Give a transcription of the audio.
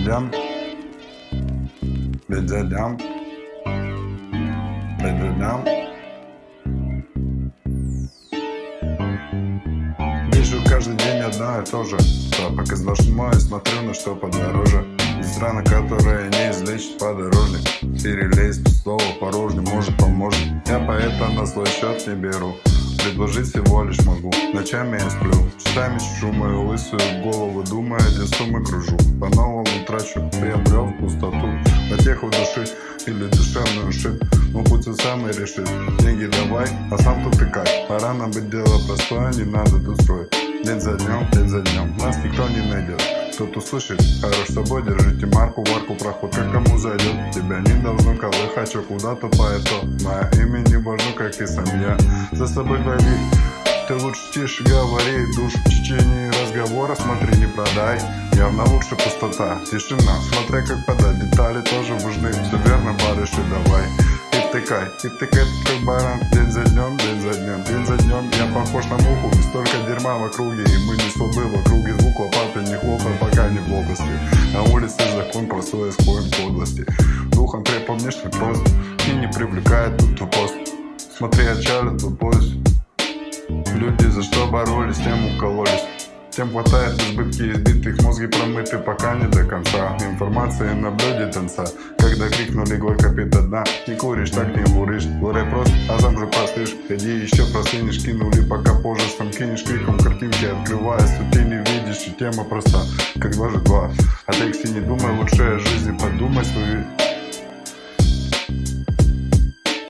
день за днем, день за днем. Вижу каждый день одно и то же. Запах из лошадьмой, смотрю на что подороже. Есть рана, которая не излечит подорожник. Перелезть слово порожнее, может поможет. Я поэта на свой счет не беру. Предложить всего лишь могу. Ночами я сплю, часами чешу мою лысую голову, думая, где суммы кружу. По-новому трачу, приобрел в пустоту потеху души или душевную шип. Но путь ты сам и решит. Деньги давай, а сам тут тыкай. Пора нам быть дело простое, не надо тут строить. День за днем, нас никто не найдет. Кто-то услышит, хорош с собой, держите марку, варку, проход, как кому зайдет. Тебя не должно колыхать, что куда-то поэто. Мое имя не важно, как и сам я. За собой двоих, ты лучше тише говори. Душ в течение разговора, смотри, не продай. Явно лучше пустота, тишина. Смотря как подать, детали тоже важны. Все верно, барыши, давай. И тыкай, как баран. День за днем, я похож на муху. И столько дерьма в округе, и мы не слабы в округе. Звук лопаты не хлопает, пока не в области. На улице закон простой, исходим подлости. Духом крепко внешне прост, и не привлекает тут пост. Смотри, отчалят тут поезд. Люди за что боролись, тем укололись. Тем хватает избытки избитых, мозги промыты пока не до конца. Информации на блюде танца. Когда крикнули горько пить до дна. Не куришь, так не буришь. Горе прост, а сам же простышь. Ходи еще простынешь, кинули, пока позже сам кинешь. Криком картинки открываясь, тут ты не видишь, и тема проста, как 2 же 2. О тексте не думай, лучше о жизни подумай свою.